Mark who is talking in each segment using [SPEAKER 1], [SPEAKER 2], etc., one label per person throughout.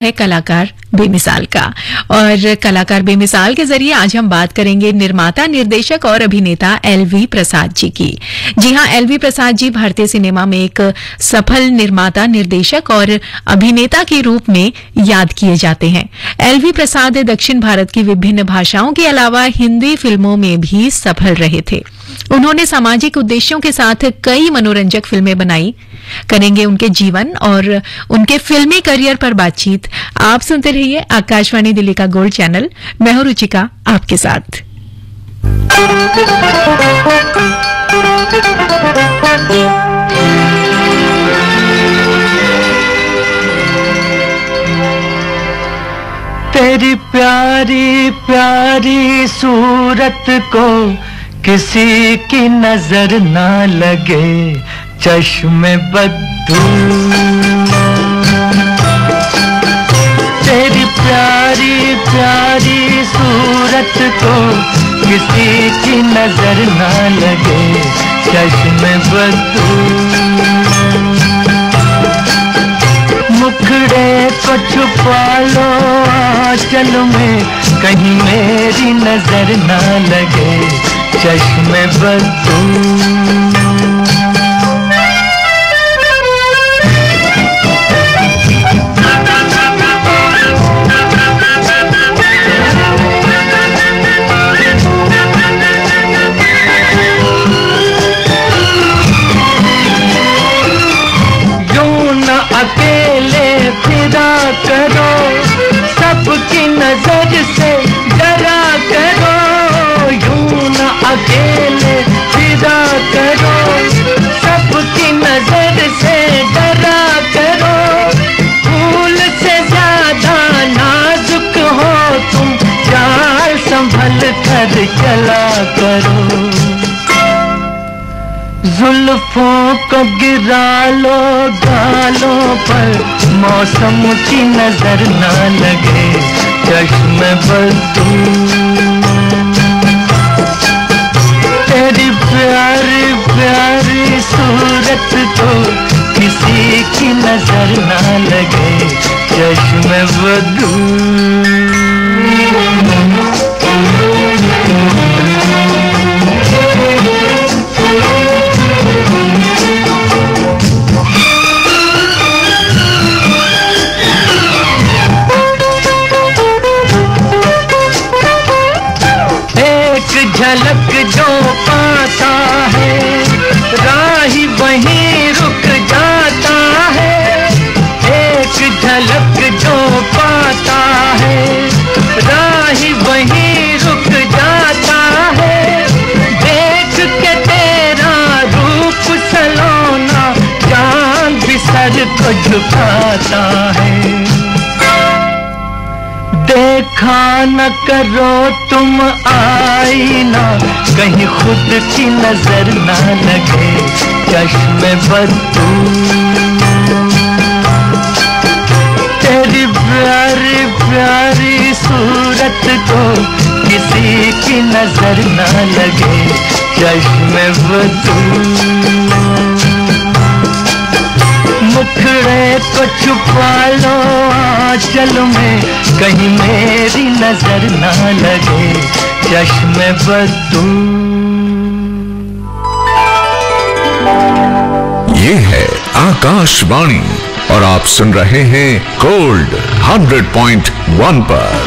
[SPEAKER 1] है कलाकार बेमिसाल का। और कलाकार बेमिसाल के जरिए आज हम बात करेंगे निर्माता, निर्देशक और अभिनेता एलवी प्रसाद जी की। जी हां, एलवी प्रसाद जी भारतीय सिनेमा में एक सफल निर्माता, निर्देशक और अभिनेता के रूप में याद किए जाते हैं। एलवी प्रसाद दक्षिण भारत की विभिन्न भाषाओं के अलावा हिंदी फिल्मों में भी सफल रहे थे। उन्होंने सामाजिक उद्देश्यों के साथ कई मनोरंजक फिल्में बनाई। करेंगे उनके जीवन और उनके फिल्मी करियर पर बातचीत। आप सुनते रहिए आकाशवाणी दिल्ली का गोल्ड चैनल। मैं हूं रुचिका आपके साथ।
[SPEAKER 2] तेरी प्यारी प्यारी सूरत को किसी की नजर ना लगे, चश्मे बद्दू। तेरी प्यारी प्यारी सूरत को किसी की नजर ना लगे, चश्मे बद्दू। मुखड़े को छुपा लो आंचल में, कहीं मेरी नजर ना लगे, चश्मे बद्दू। अकेले फिरा करो, सबकी नजर से डरा करो। यूं न अकेले फिरा करो, सबकी नजर से डरा करो। फूल से ज्यादा नाजुक हो तुम, चाल संभल कर चला करो। जुल्फों को गिरा लो गालों पर, मौसम की नजर ना लगे, चश्मे बद्दू। तेरी प्यारी प्यारी सूरत को किसी की नजर ना लगे, चश्मे बद्दू। झलक जो पाता है, राही वहीं रुक जाता है। एक झलक जो पाता है, राही वहीं रुक जाता है। देख के तेरा रूप सलोना, चांद भी सर को झुकाता है। देखा न करो तुम आईना, कहीं खुद की नजर ना लगे, चश्मे बद्दू। तेरी प्यारी प्यारी सूरत को किसी की नजर ना लगे, चश्मे बद्दू। मुखड़े को छुपा लो आंचल में, कहीं मेरी नजर ना लगे, चश्मे बद्दू।
[SPEAKER 3] ये है आकाशवाणी और आप सुन रहे हैं गोल्ड 100.1 पर।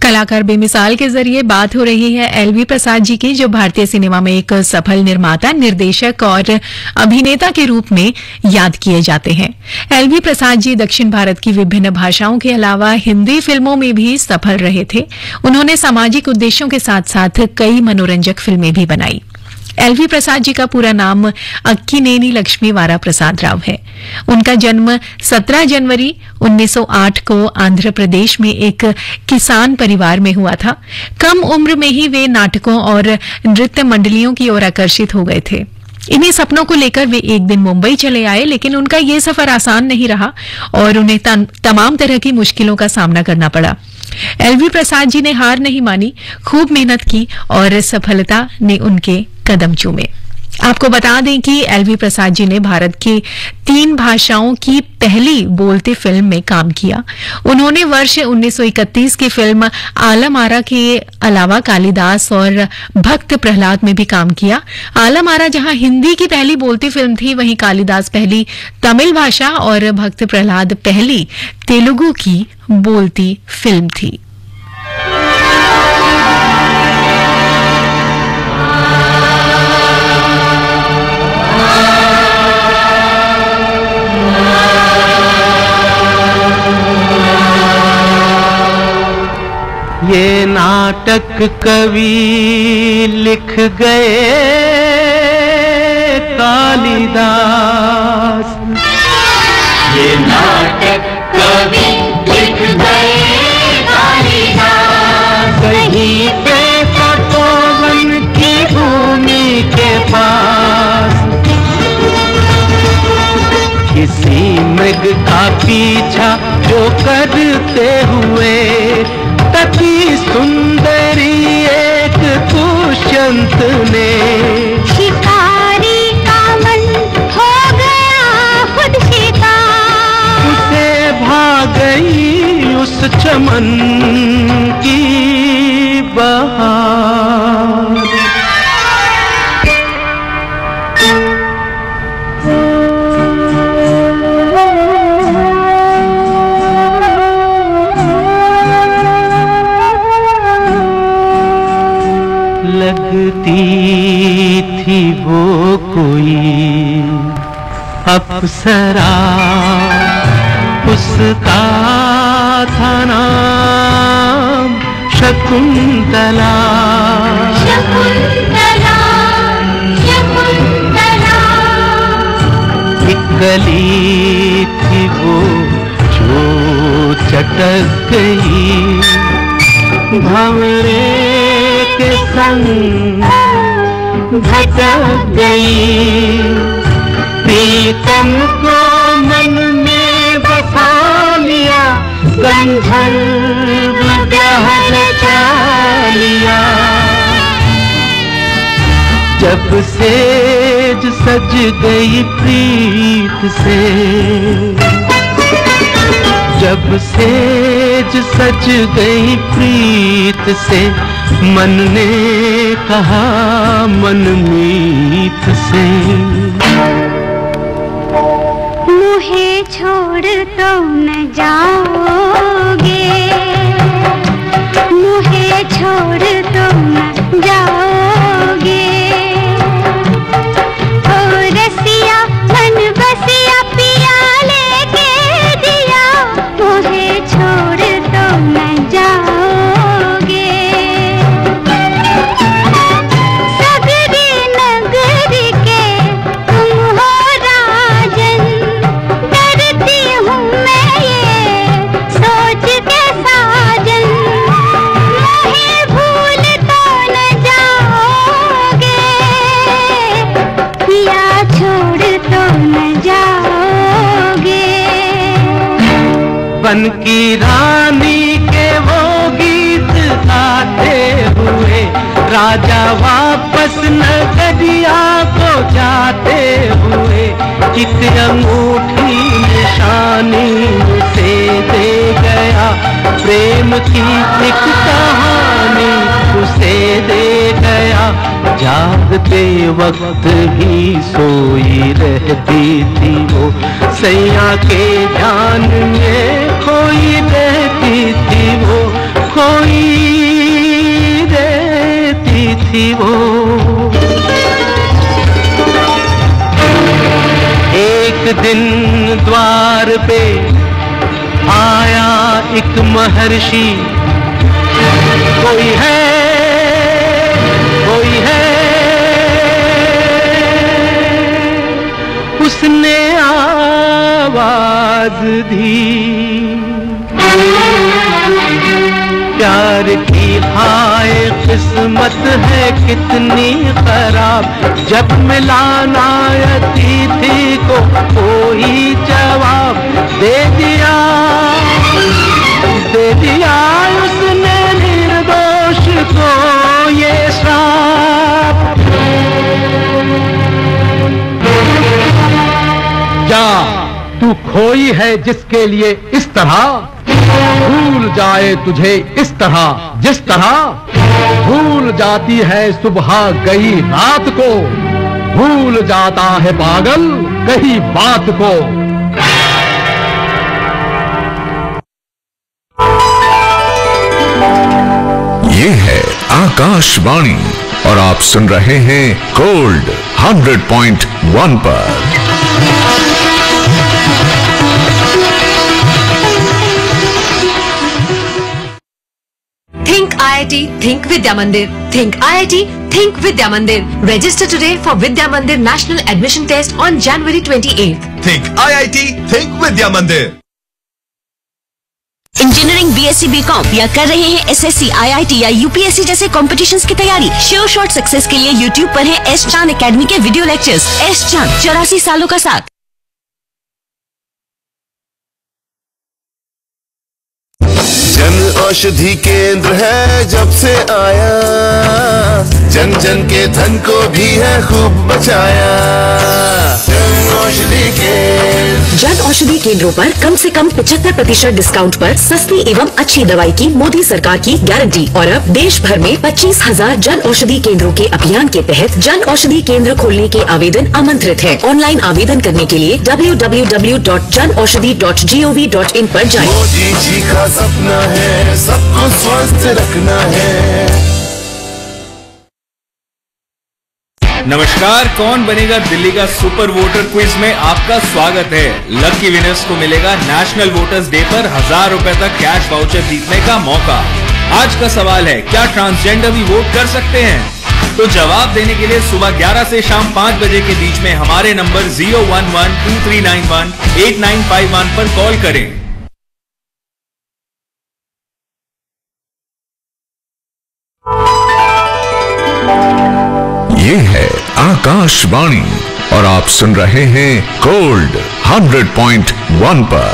[SPEAKER 1] कलाकार बेमिसाल के जरिए बात हो रही है एलवी प्रसाद जी की, जो भारतीय सिनेमा में एक सफल निर्माता, निर्देशक और अभिनेता के रूप में याद किए जाते हैं। एलवी प्रसाद जी दक्षिण भारत की विभिन्न भाषाओं के अलावा हिंदी फिल्मों में भी सफल रहे थे। उन्होंने सामाजिक उद्देश्यों के साथ साथ कई मनोरंजक फिल्में भी बनाई। एलवी प्रसाद जी का पूरा नाम अक्कीनेनी लक्ष्मी वारा प्रसाद राव है। उनका जन्म 17 जनवरी 1908 को आंध्र प्रदेश में एक किसान परिवार में हुआ था। कम उम्र में ही वे नाटकों और नृत्य मंडलियों की ओर आकर्षित हो गए थे। इन्हीं सपनों को लेकर वे एक दिन मुंबई चले आए, लेकिन उनका ये सफर आसान नहीं रहा और उन्हें तमाम तरह की मुश्किलों का सामना करना पड़ा। एलवी प्रसाद जी ने हार नहीं मानी, खूब मेहनत की और सफलता ने उनके कदम चूमे। आपको बता दें कि एलवी प्रसाद जी ने भारत की 3 भाषाओं की पहली बोलती फिल्म में काम किया। उन्होंने वर्ष 1931 की फिल्म आलम आरा के अलावा कालिदास और भक्त प्रहलाद में भी काम किया। आलम आरा जहां हिंदी की पहली बोलती फिल्म थी, वहीं कालिदास पहली तमिल भाषा और भक्त प्रहलाद पहली तेलुगु की बोलती फिल्म थी।
[SPEAKER 2] ये नाटक कवि लिख गए कालिदास,
[SPEAKER 4] ये नाटक कवि लिख गए कालिदास।
[SPEAKER 2] कहीं पे तपोवन की भूमि के पास किसी मृग का पीछा जो करते हुए तथी सुंदरी एक दुष्यंत ने
[SPEAKER 4] शिकारी का मन हो गया खुद शिकार,
[SPEAKER 2] उसे भाग गई उस चमन की बहार। लगती थी वो कोई अप्सरा, उसका था नाम शकुंतला।
[SPEAKER 4] शकुंतला शकुंतला,
[SPEAKER 2] एक कली थी वो जो चटक गई भंवरे के संग भटक गई। प्रीतम को मन में बसा लिया, गंधर्व ब्याह रचा लिया। जब सेज सज गई प्रीत से, जब सेज सज गई प्रीत से, मन ने कहा मनमीत से,
[SPEAKER 4] मुझे छोड़ तो न जाओगे, मुझे छोड़ तो न जाओगे। ओ रसिया मन बसिया पिया लेके दिया, मुझे छोड़ तो न जाओगे। सगरी नगरी के तुम हो राजन, डरती हूँ मैं ये सोच के साजन। मुझे भूल तो न जाओगे, या छोड़ तो न जाओगे।
[SPEAKER 2] बन की रानी के वो गीत गाते हुए, राजा वापस नगरिया को जाते हुए, एक अंगूठी निशानी से दे गया, प्रेम की एक कहानी उसे दे गया। जागते वक्त भी सोई रहती थी वो, सैया के ध्यान में खोई रहती थी वो, खोई रहती थी वो। एक दिन द्वार पे आया एक महर्षि, कोई है कोई है, उसने आवाज दी। प्यार की हाय किस्मत है कितनी खराब, जब मिलाना अतिथि को कोई जवाब दे दिया, दे दिया उसने निर्दोष को ये श्राप। तू खोई है जिसके लिए इस तरह, भूल जाए तुझे इस तरह जिस तरह भूल जाती है सुबह गई रात को, भूल जाता है पागल कहीं बात को।
[SPEAKER 3] ये है आकाशवाणी और आप सुन रहे हैं गोल्ड 100.1 पर।
[SPEAKER 5] Think IIT, Think Vidya Mandir. Think IIT, Think Vidya Mandir. Register today for Vidya Mandir National Admission Test on January 28th.
[SPEAKER 6] Think IIT, Think Vidya Mandir.
[SPEAKER 7] Engineering BSc BCom या कर रहे हैं SSC, IIT या UPSC जैसे competitions की तैयारी? Sure short success के लिए YouTube पर है एस चांद एकेडमी के वीडियो लेक्चर्स। एस चांद 84 सालों का साथ।
[SPEAKER 6] जन औषधि केंद्र है जब से आया, जन जन के धन को भी है खूब बचाया। जन औषधि केंद्र,
[SPEAKER 7] जन औषधि केंद्रों पर कम से कम 75% डिस्काउंट पर सस्ती एवं अच्छी दवाई की मोदी सरकार की गारंटी। और अब देश भर में 25,000 जन औषधि केंद्रों के अभियान के तहत जन औषधि केंद्र खोलने के आवेदन आमंत्रित है। ऑनलाइन आवेदन करने के लिए www.janaushadhi.gov.in पर जाएं।
[SPEAKER 6] मोदी जी का सपना है सबको स्वस्थ रखना है।
[SPEAKER 8] नमस्कार, कौन बनेगा दिल्ली का सुपर वोटर क्विज में आपका स्वागत है। लकी विनर्स को मिलेगा नेशनल वोटर्स डे पर 1000 रुपए तक कैश वाउचर जीतने का मौका। आज का सवाल है, क्या ट्रांसजेंडर भी वोट कर सकते हैं? तो जवाब देने के लिए सुबह 11 से शाम 5 बजे के बीच में हमारे नंबर 01123918951 पर कॉल करें।
[SPEAKER 3] ये है आकाशवाणी और आप सुन रहे हैं गोल्ड 100.1 पर।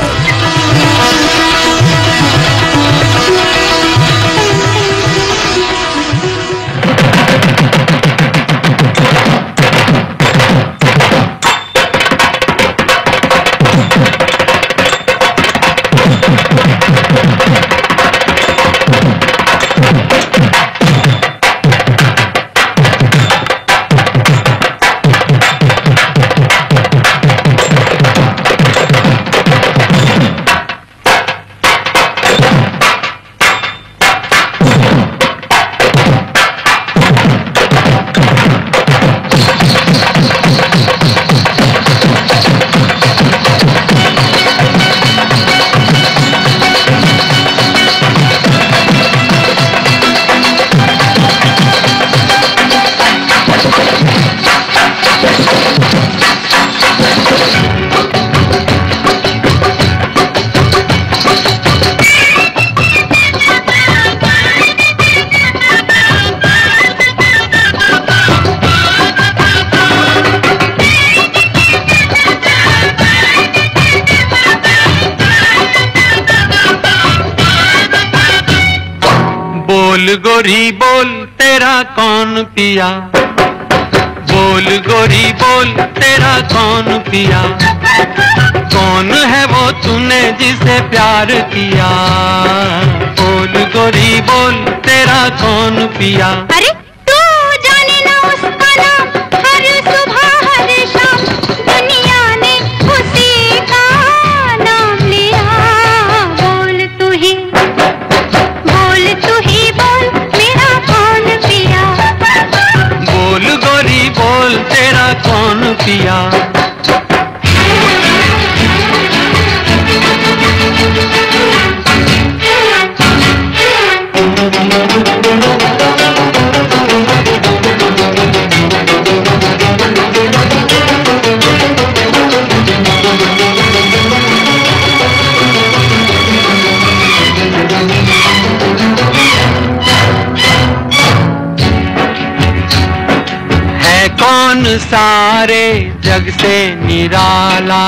[SPEAKER 2] बोल गोरी बोल तेरा कौन पिया, बोल गोरी बोल तेरा कौन पिया, कौन है वो तूने जिसे प्यार किया। बोल गोरी बोल तेरा कौन पिया।
[SPEAKER 4] अरे तू जाने ना उसका नाम, हर सुबह हर शाम दुनिया ने उसी का नाम लिया। बोल तू ही बोल मेरा कौन पिया।
[SPEAKER 2] बोल गोरी बोल तेरा कौन पिया। कौन सारे जग से निराला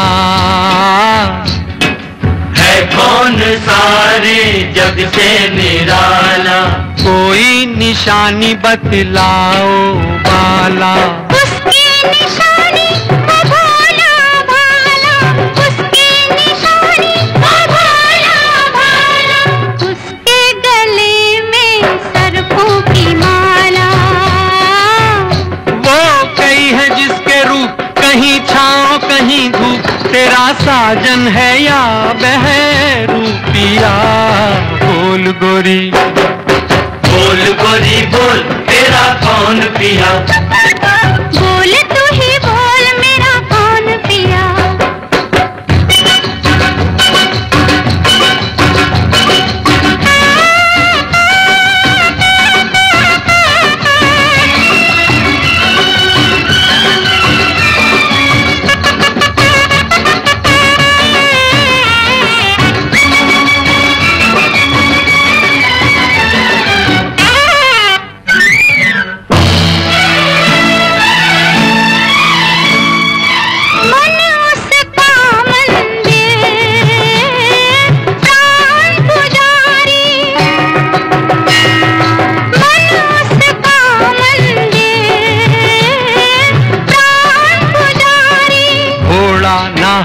[SPEAKER 2] है, कौन सारे जग से निराला, कोई निशानी बतलाओ बाला।
[SPEAKER 4] उसकी निशानी वो भोला भाला, उसकी
[SPEAKER 9] साजन है या बहरूपिया, बोल गोरी बोल गोरी बोल तेरा कौन पिया,
[SPEAKER 4] बोल तू ही बोल मेरा कौन पिया।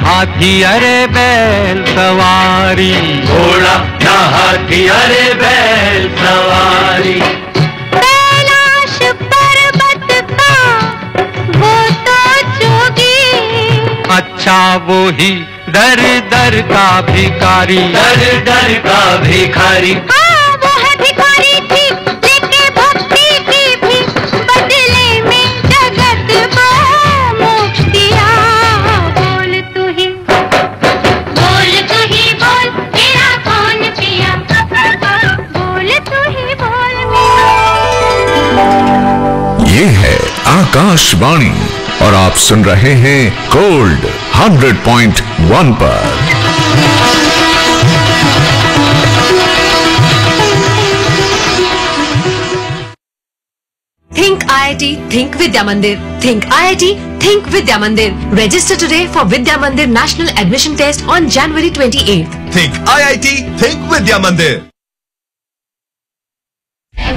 [SPEAKER 9] हाथी अरे बैल सवारी, घोड़ा ना हाथी अरे बैल सवारी।
[SPEAKER 4] कैलाश पर्वत का वो तो जोगी,
[SPEAKER 9] अच्छा वो ही दर दर का भिखारी, दर दर का भिखारी।
[SPEAKER 4] हाँ वो है भिखारी थी लेके भक्ति की भी, बदले में जगत को मोक्ष दिया। बोल तू ही बोल तेरा कौन पिया, बोल तू ही बोल मेरा।
[SPEAKER 3] ये है आकाशवाणी और आप सुन रहे हैं गोल्ड 100.1 पर।
[SPEAKER 5] Think IIT, Think Vidya Mandir. Think IIT, Think Vidya Mandir. Register today for Vidya Mandir National Admission Test on January 28th.
[SPEAKER 6] Think IIT, Think Vidya Mandir.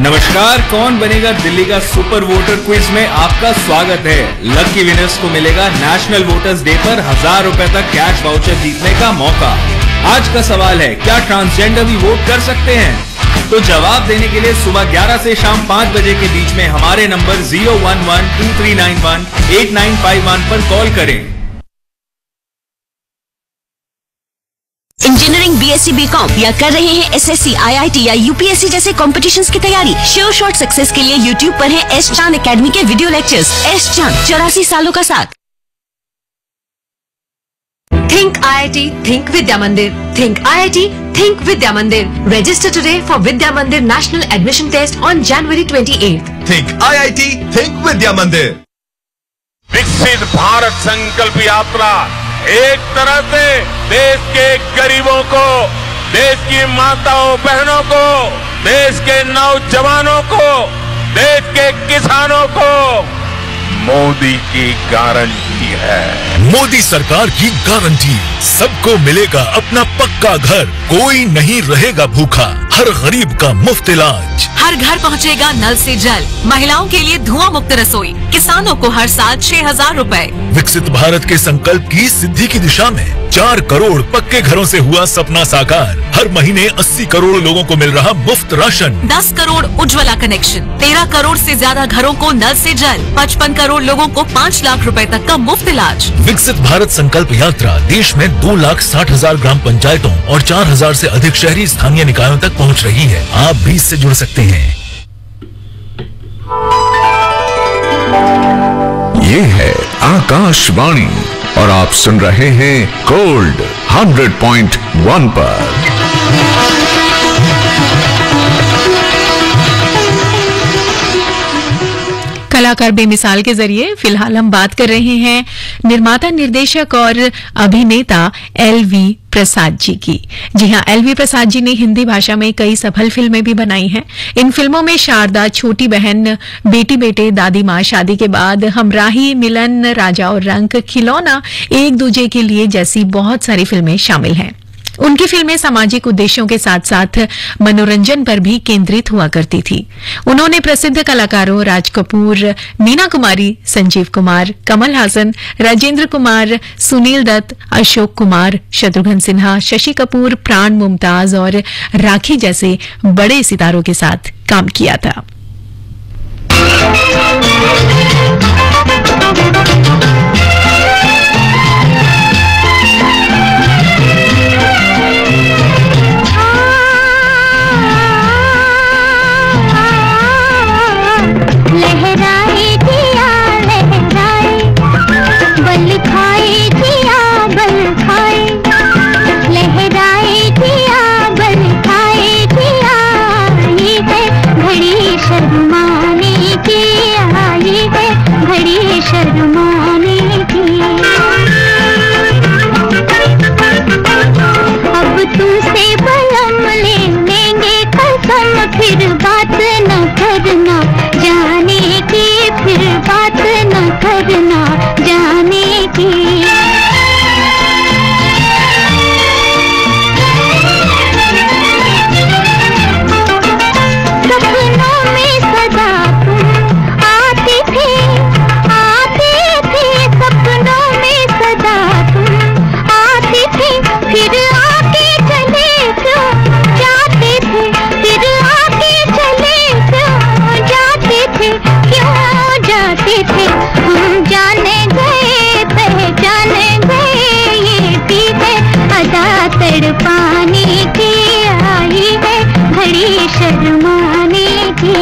[SPEAKER 8] नमस्कार, कौन बनेगा दिल्ली का सुपर वोटर क्विज में आपका स्वागत है। लकी विनर्स को मिलेगा नेशनल वोटर्स डे पर 1000 रुपए तक कैश वाउचर जीतने का मौका। आज का सवाल है, क्या ट्रांसजेंडर भी वोट कर सकते हैं? तो जवाब देने के लिए सुबह 11 से शाम 5 बजे के बीच में हमारे नंबर 01123918951 पर कॉल करें।
[SPEAKER 7] इंजीनियरिंग, बीएससी, बीकॉम या कर रहे हैं एसएससी, आईआईटी या यूपीएससी जैसे कॉम्पिटिशन्स की तैयारी? श्योर शॉर्ट सक्सेस के लिए यूट्यूब पर है एस चांद एकेडमी के वीडियो लेक्चर्स। एस चांद, 84 सालों का साथ।
[SPEAKER 5] Think IIT, Think Vidya Mandir. Think IIT, Think Vidya Mandir. Register today for Vidya Mandir National Admission Test on January 28th.
[SPEAKER 6] Think IIT, Think Vidya Mandir.
[SPEAKER 10] विकसित भारत संकल्प यात्रा एक तरह से देश के गरीबों को, देश की माताओं बहनों को, देश के नौजवानों को, देश के किसानों को मोदी की गारंटी है।
[SPEAKER 11] मोदी सरकार की गारंटी, सबको मिलेगा अपना पक्का घर, कोई नहीं रहेगा भूखा, हर गरीब का मुफ्त इलाज,
[SPEAKER 12] हर घर पहुंचेगा नल से जल, महिलाओं के लिए धुआं मुक्त रसोई, किसानों को हर साल 6000 रुपए।
[SPEAKER 11] विकसित भारत के संकल्प की सिद्धि की दिशा में 4 करोड़ पक्के घरों से हुआ सपना साकार। हर महीने 80 करोड़ लोगों को मिल रहा मुफ्त राशन,
[SPEAKER 12] 10 करोड़ उज्ज्वला कनेक्शन, 13 करोड़ से ज्यादा घरों को नल से जल, 55 करोड़ लोगों को 5 लाख रुपए तक का मुफ्त इलाज।
[SPEAKER 11] विकसित भारत संकल्प यात्रा देश में 2,60,000 ग्राम पंचायतों और 4000 से अधिक शहरी स्थानीय निकायों तक पहुंच रही है। आप भी इससे जुड़ सकते हैं।
[SPEAKER 3] ये है आकाशवाणी और आप सुन रहे हैं गोल्ड 100.1 पर।
[SPEAKER 1] कलाकार बेमिसाल के जरिए फिलहाल हम बात कर रहे हैं निर्माता, निर्देशक और अभिनेता एलवी प्रसाद जी की। जी हां, एलवी प्रसाद जी ने हिंदी भाषा में कई सफल फिल्में भी बनाई हैं। इन फिल्मों में शारदा, छोटी बहन, बेटी बेटे, दादी माँ, शादी के बाद, हमराही, मिलन, राजा और रंक, खिलौना, एक दूजे के लिए जैसी बहुत सारी फिल्में शामिल हैं। उनकी फिल्में सामाजिक उद्देश्यों के साथ साथ मनोरंजन पर भी केंद्रित हुआ करती थी। उन्होंने प्रसिद्ध कलाकारों राज कपूर, मीना कुमारी, संजीव कुमार, कमल हासन, राजेंद्र कुमार, सुनील दत्त, अशोक कुमार, शत्रुघ्न सिन्हा, शशि कपूर, प्राण, मुमताज और राखी जैसे बड़े सितारों के साथ काम किया था।
[SPEAKER 4] की। सपनों में सदा तुम आते थे, सपनों में सदा तुम आते थे, फिर आके चले क्यों जाते थे, फिर आके चले क्यों जाते थे, क्यों जाते थे। हम जाने गए पहचाने गए, ये भी है अदा तड़पाने की, आई है घड़ी शर्माने की।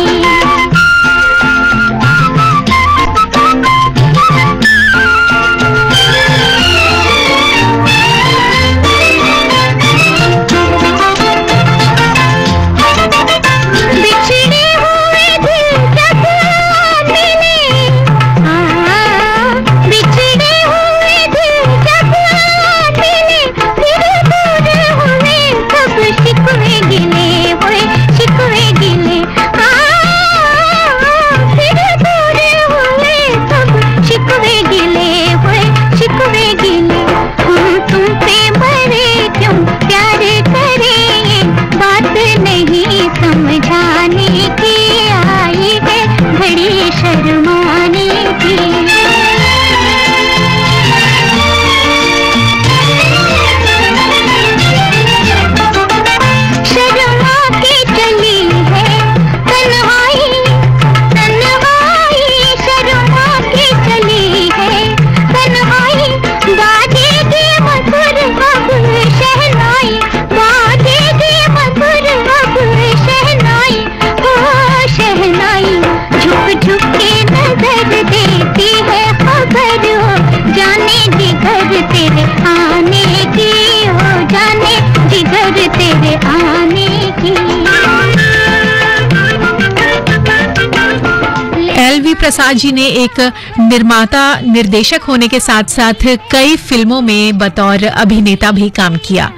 [SPEAKER 1] एलवी प्रसाद जी ने एक निर्माता निर्देशक होने के साथ साथ कई फिल्मों में बतौर अभिनेता भी काम किया।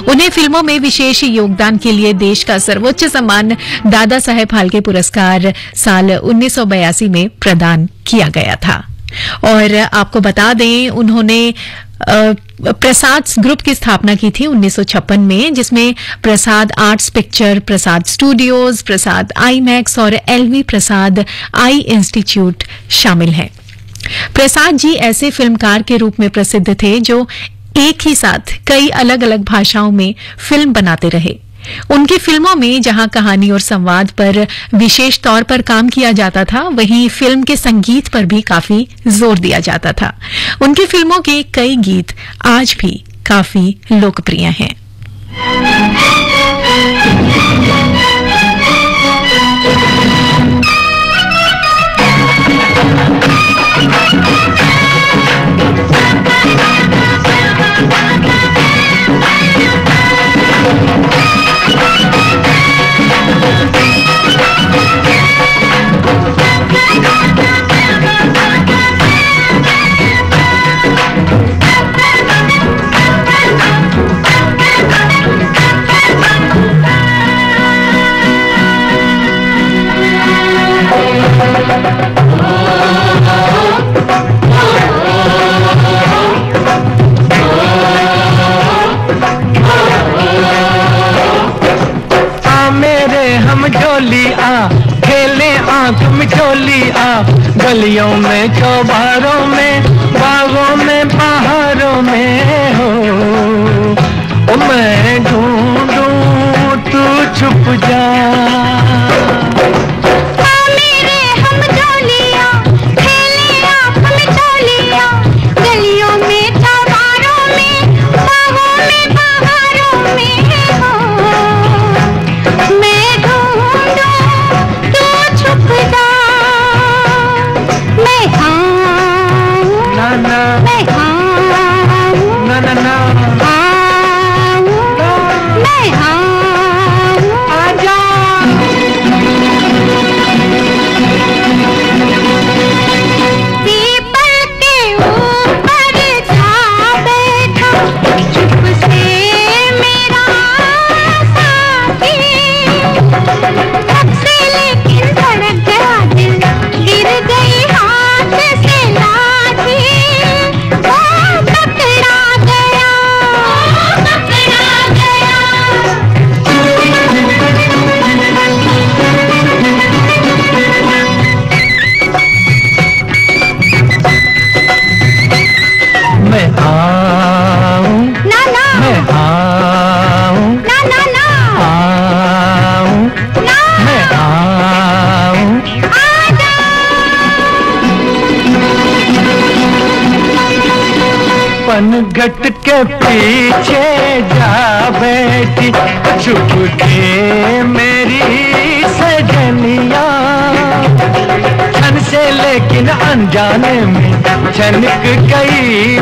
[SPEAKER 1] उन्हें फिल्मों में विशेष योगदान के लिए देश का सर्वोच्च सम्मान दादा साहेब फाल्के पुरस्कार साल 1982 में प्रदान किया गया था। और आपको बता दें, उन्होंने प्रसाद ग्रुप की स्थापना की थी 1956 में, जिसमें Prasad arts picture, Prasad studios, Prasad IMAX और एलवी प्रसाद आई इंस्टीट्यूट शामिल हैं। प्रसाद जी ऐसे फिल्मकार के रूप में प्रसिद्ध थे जो एक ही साथ कई अलग अलग भाषाओं में फिल्म बनाते रहे। उनकी फिल्मों में जहां कहानी और संवाद पर विशेष तौर पर काम किया जाता था, वहीं फिल्म के संगीत पर भी काफी जोर दिया जाता था। उनकी फिल्मों के कई गीत आज भी काफी लोकप्रिय हैं।
[SPEAKER 9] गलियों में चौबारों में बागों में पहाड़ों में हो, मैं ढूंढूं तू छुप जा।
[SPEAKER 4] आजा
[SPEAKER 9] पनघट के पीछे जा बैठी छुप के मेरी सजनिया, छन से लेकिन अनजाने में छनक गई